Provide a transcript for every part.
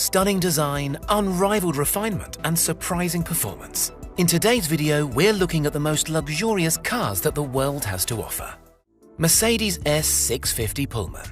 stunning design, unrivaled refinement, and surprising performance. In today's video, we're looking at the most luxurious cars that the world has to offer. Mercedes S650 Pullman.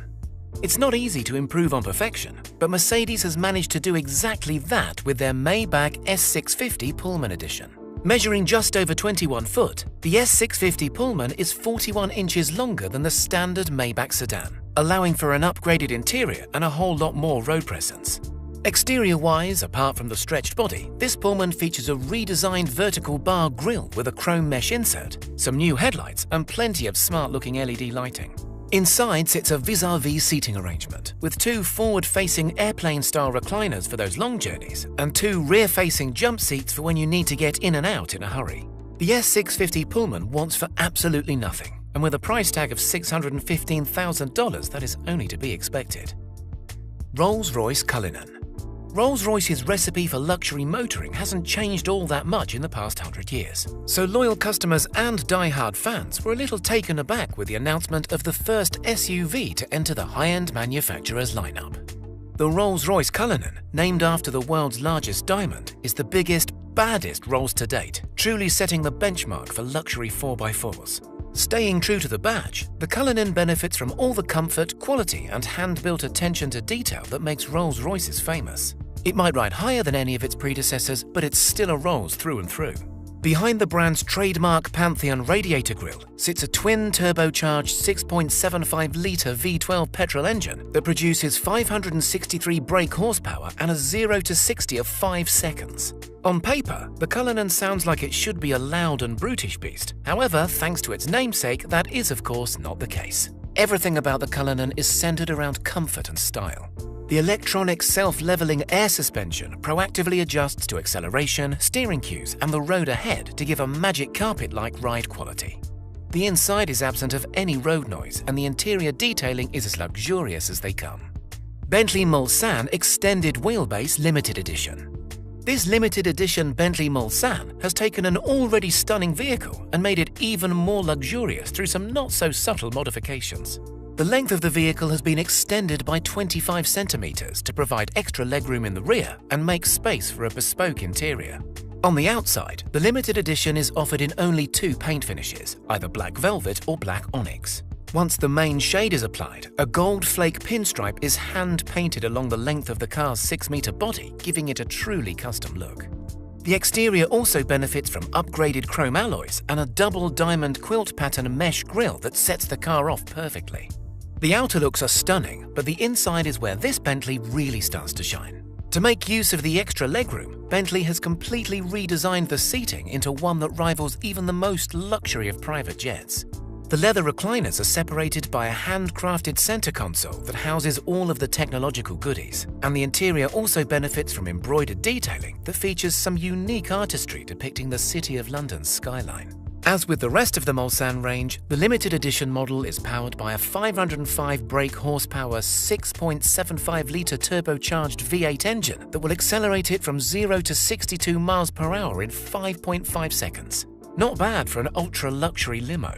It's not easy to improve on perfection, but Mercedes has managed to do exactly that with their Maybach S650 Pullman Edition. Measuring just over 21 foot, the S650 Pullman is 41 inches longer than the standard Maybach sedan, allowing for an upgraded interior and a whole lot more road presence. Exterior-wise, apart from the stretched body, this Pullman features a redesigned vertical bar grille with a chrome mesh insert, some new headlights, and plenty of smart-looking LED lighting. Inside sits a vis-a-vis seating arrangement, with two forward-facing airplane-style recliners for those long journeys, and two rear-facing jump seats for when you need to get in and out in a hurry. The S650 Pullman wants for absolutely nothing, and with a price tag of $615,000, that is only to be expected. Rolls-Royce Cullinan. Rolls-Royce's recipe for luxury motoring hasn't changed all that much in the past 100 years, so loyal customers and die-hard fans were a little taken aback with the announcement of the first SUV to enter the high-end manufacturer's lineup. The Rolls-Royce Cullinan, named after the world's largest diamond, is the biggest, baddest Rolls to date, truly setting the benchmark for luxury 4x4s. Staying true to the badge, the Cullinan benefits from all the comfort, quality, and hand-built attention to detail that makes Rolls-Royces famous. It might ride higher than any of its predecessors, but it's still a Rolls through and through. Behind the brand's trademark Pantheon radiator grille sits a twin-turbocharged 6.75-litre V12 petrol engine that produces 563 brake horsepower and a 0 to 60 of 5 seconds. On paper, the Cullinan sounds like it should be a loud and brutish beast. However, thanks to its namesake, that is of course not the case. Everything about the Cullinan is centered around comfort and style. The electronic self-leveling air suspension proactively adjusts to acceleration, steering cues, and the road ahead to give a magic carpet-like ride quality. The inside is absent of any road noise, and the interior detailing is as luxurious as they come. Bentley Mulsanne Extended Wheelbase Limited Edition. This limited edition Bentley Mulsanne has taken an already stunning vehicle and made it even more luxurious through some not-so-subtle modifications. The length of the vehicle has been extended by 25 centimeters to provide extra legroom in the rear and make space for a bespoke interior. On the outside, the limited edition is offered in only two paint finishes, either black velvet or black onyx. Once the main shade is applied, a gold flake pinstripe is hand-painted along the length of the car's 6-meter body, giving it a truly custom look. The exterior also benefits from upgraded chrome alloys and a double diamond quilt pattern mesh grille that sets the car off perfectly. The outer looks are stunning, but the inside is where this Bentley really starts to shine. To make use of the extra legroom, Bentley has completely redesigned the seating into one that rivals even the most luxury of private jets. The leather recliners are separated by a handcrafted center console that houses all of the technological goodies, and the interior also benefits from embroidered detailing that features some unique artistry depicting the City of London's skyline. As with the rest of the Mulsanne range, the limited edition model is powered by a 505 brake horsepower 6.75-litre turbocharged V8 engine that will accelerate it from 0 to 62 miles per hour in 5.5 seconds. Not bad for an ultra-luxury limo.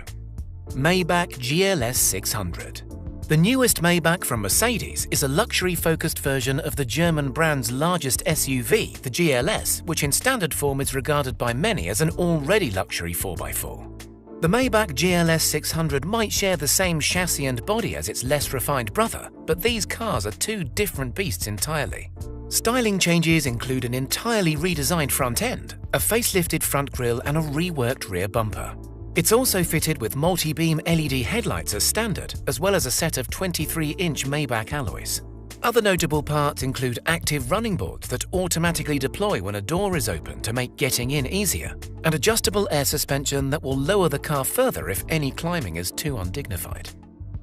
Maybach GLS 600. The newest Maybach from Mercedes is a luxury-focused version of the German brand's largest SUV, the GLS, which in standard form is regarded by many as an already luxury 4x4. The Maybach GLS 600 might share the same chassis and body as its less refined brother, but these cars are two different beasts entirely. Styling changes include an entirely redesigned front end, a facelifted front grille, and a reworked rear bumper. It's also fitted with multi-beam LED headlights as standard, as well as a set of 23-inch Maybach alloys. Other notable parts include active running boards that automatically deploy when a door is open to make getting in easier, and adjustable air suspension that will lower the car further if any climbing is too undignified.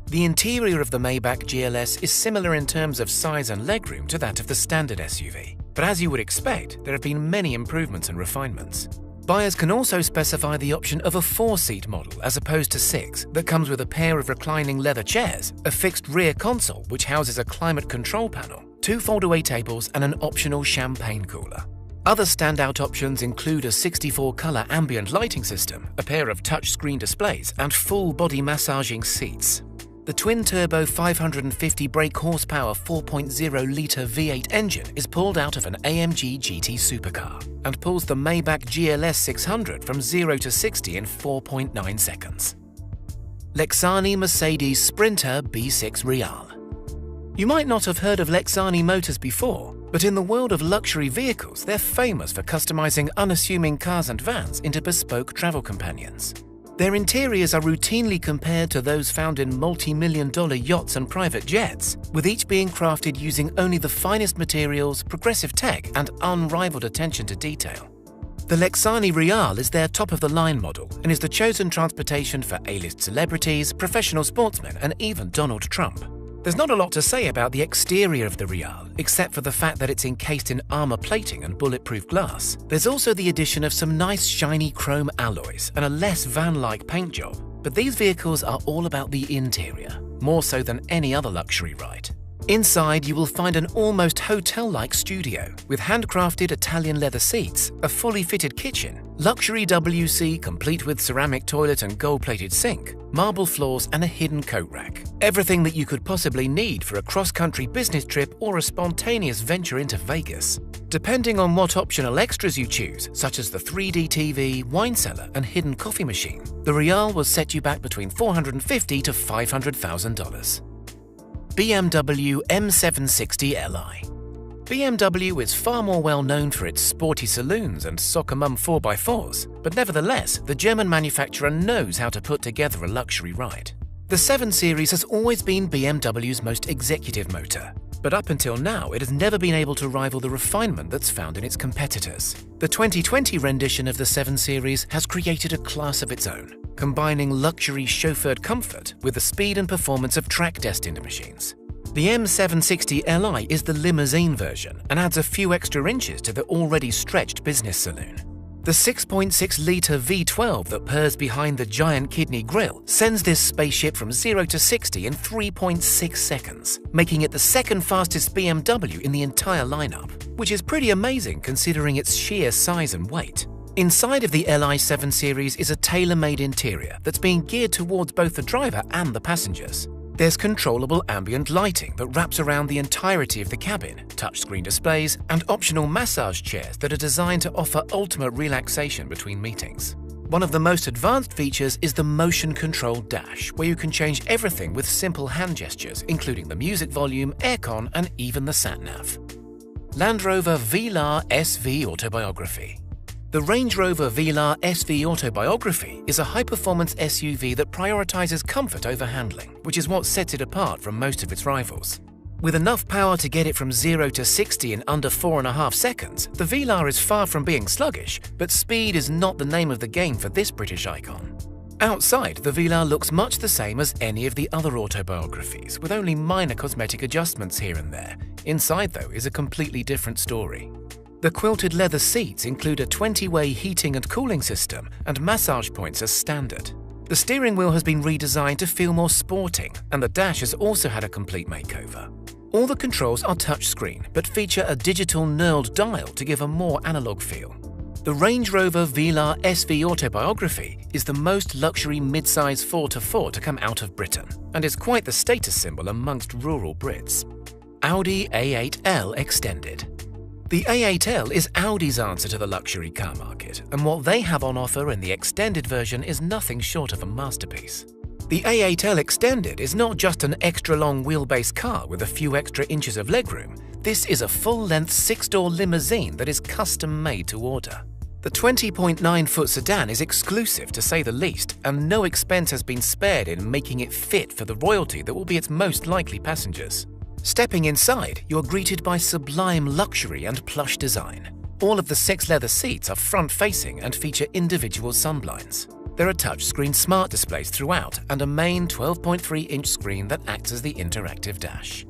The interior of the Maybach GLS is similar in terms of size and legroom to that of the standard SUV, but as you would expect, there have been many improvements and refinements. Buyers can also specify the option of a 4-seat model as opposed to 6 that comes with a pair of reclining leather chairs, a fixed rear console which houses a climate control panel, 2 fold-away tables, and an optional champagne cooler. Other standout options include a 64-color ambient lighting system, a pair of touchscreen displays, and full-body massaging seats. The twin-turbo 550 brake horsepower 4.0-litre V8 engine is pulled out of an AMG GT supercar and pulls the Maybach GLS 600 from 0 to 60 in 4.9 seconds. Lexani Mercedes Sprinter B6 Real. You might not have heard of Lexani Motors before, but in the world of luxury vehicles, they're famous for customizing unassuming cars and vans into bespoke travel companions. Their interiors are routinely compared to those found in multi-million-dollar yachts and private jets, with each being crafted using only the finest materials, progressive tech, and unrivaled attention to detail. The Lexani Real is their top-of-the-line model and is the chosen transportation for A-list celebrities, professional sportsmen, and even Donald Trump. There's not a lot to say about the exterior of the Real, except for the fact that it's encased in armor plating and bulletproof glass. There's also the addition of some nice shiny chrome alloys and a less van-like paint job. But these vehicles are all about the interior, more so than any other luxury ride. Inside, you will find an almost hotel-like studio with handcrafted Italian leather seats, a fully fitted kitchen, luxury WC complete with ceramic toilet and gold-plated sink, marble floors, and a hidden coat rack. Everything that you could possibly need for a cross-country business trip or a spontaneous venture into Vegas. Depending on what optional extras you choose, such as the 3D TV, wine cellar, and hidden coffee machine, the Real will set you back between $450,000 to $500,000. BMW M760 Li. BMW is far more well known for its sporty saloons and soccer mum 4x4s, but nevertheless, the German manufacturer knows how to put together a luxury ride. The 7 Series has always been BMW's most executive motor, but up until now it has never been able to rival the refinement that's found in its competitors. The 2020 rendition of the 7 Series has created a class of its own, combining luxury chauffeured comfort with the speed and performance of track-destined machines. The M760 Li is the limousine version and adds a few extra inches to the already stretched business saloon. The 6.6-litre V12 that purrs behind the giant kidney grille sends this spaceship from 0 to 60 in 3.6 seconds, making it the second fastest BMW in the entire lineup, which is pretty amazing considering its sheer size and weight. Inside of the Li 7 Series is a tailor-made interior that's being geared towards both the driver and the passengers. There's controllable ambient lighting that wraps around the entirety of the cabin, touchscreen displays, and optional massage chairs that are designed to offer ultimate relaxation between meetings. One of the most advanced features is the motion-controlled dash, where you can change everything with simple hand gestures, including the music volume, aircon, and even the sat-nav. Land Rover Velar SV Autobiography. The Range Rover Velar SV Autobiography is a high-performance SUV that prioritizes comfort over handling, which is what sets it apart from most of its rivals. With enough power to get it from 0 to 60 in under 4.5 seconds, the Velar is far from being sluggish, but speed is not the name of the game for this British icon. Outside, the Velar looks much the same as any of the other autobiographies, with only minor cosmetic adjustments here and there. Inside, though, is a completely different story. The quilted leather seats include a 20-way heating and cooling system and massage points as standard. The steering wheel has been redesigned to feel more sporting, and the dash has also had a complete makeover. All the controls are touchscreen, but feature a digital knurled dial to give a more analog feel. The Range Rover Velar SV Autobiography is the most luxury mid-size 4x4 to come out of Britain, and is quite the status symbol amongst rural Brits. Audi A8L Extended. The A8L is Audi's answer to the luxury car market, and what they have on offer in the extended version is nothing short of a masterpiece. The A8L Extended is not just an extra-long wheelbase car with a few extra inches of legroom. This is a full-length 6-door limousine that is custom-made to order. The 20.9-foot sedan is exclusive to say the least, and no expense has been spared in making it fit for the royalty that will be its most likely passengers. Stepping inside, you're greeted by sublime luxury and plush design. All of the 6 leather seats are front-facing and feature individual sunblinds. There are touchscreen smart displays throughout and a main 12.3-inch screen that acts as the interactive dash.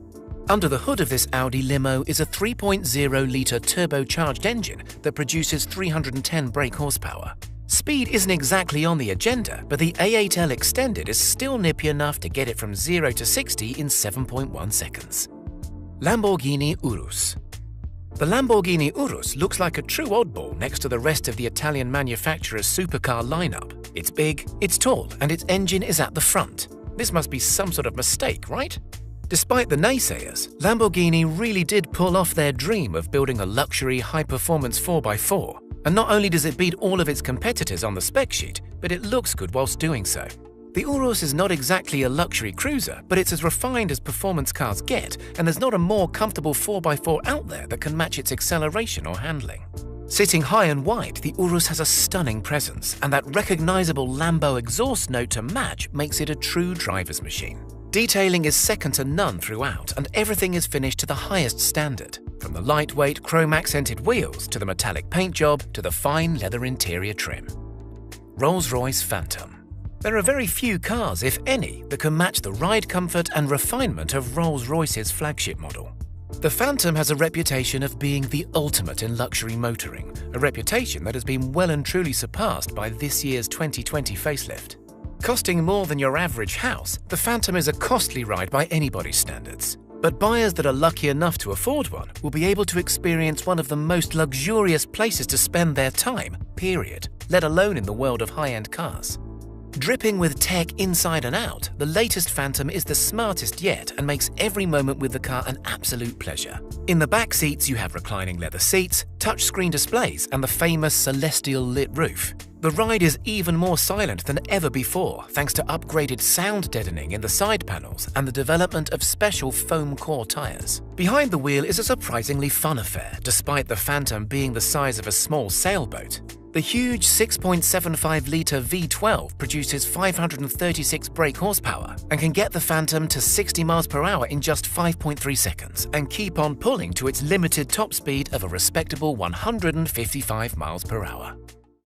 Under the hood of this Audi limo is a 3.0-litre turbocharged engine that produces 310 brake horsepower. Speed isn't exactly on the agenda, but the A8L Extended is still nippy enough to get it from 0 to 60 in 7.1 seconds. Lamborghini Urus. The Lamborghini Urus looks like a true oddball next to the rest of the Italian manufacturer's supercar lineup. It's big, it's tall, and its engine is at the front. This must be some sort of mistake, right? Despite the naysayers, Lamborghini really did pull off their dream of building a luxury, high-performance 4x4. And not only does it beat all of its competitors on the spec sheet, but it looks good whilst doing so. The Urus is not exactly a luxury cruiser, but it's as refined as performance cars get, and there's not a more comfortable 4x4 out there that can match its acceleration or handling. Sitting high and wide, the Urus has a stunning presence, and that recognizable Lambo exhaust note to match makes it a true driver's machine. Detailing is second to none throughout, and everything is finished to the highest standard, from the lightweight chrome-accented wheels to the metallic paint job to the fine leather interior trim. Rolls-Royce Phantom. There are very few cars, if any, that can match the ride comfort and refinement of Rolls-Royce's flagship model. The Phantom has a reputation of being the ultimate in luxury motoring, a reputation that has been well and truly surpassed by this year's 2020 facelift. Costing more than your average house, the Phantom is a costly ride by anybody's standards. But buyers that are lucky enough to afford one will be able to experience one of the most luxurious places to spend their time, period, let alone in the world of high-end cars. Dripping with tech inside and out, the latest Phantom is the smartest yet and makes every moment with the car an absolute pleasure. In the back seats, you have reclining leather seats, touchscreen displays, and the famous celestial lit roof. The ride is even more silent than ever before thanks to upgraded sound deadening in the side panels and the development of special foam core tires. Behind the wheel is a surprisingly fun affair, despite the Phantom being the size of a small sailboat. The huge 6.75-litre V12 produces 536 brake horsepower and can get the Phantom to 60 miles per hour in just 5.3 seconds and keep on pulling to its limited top speed of a respectable 155 miles per hour.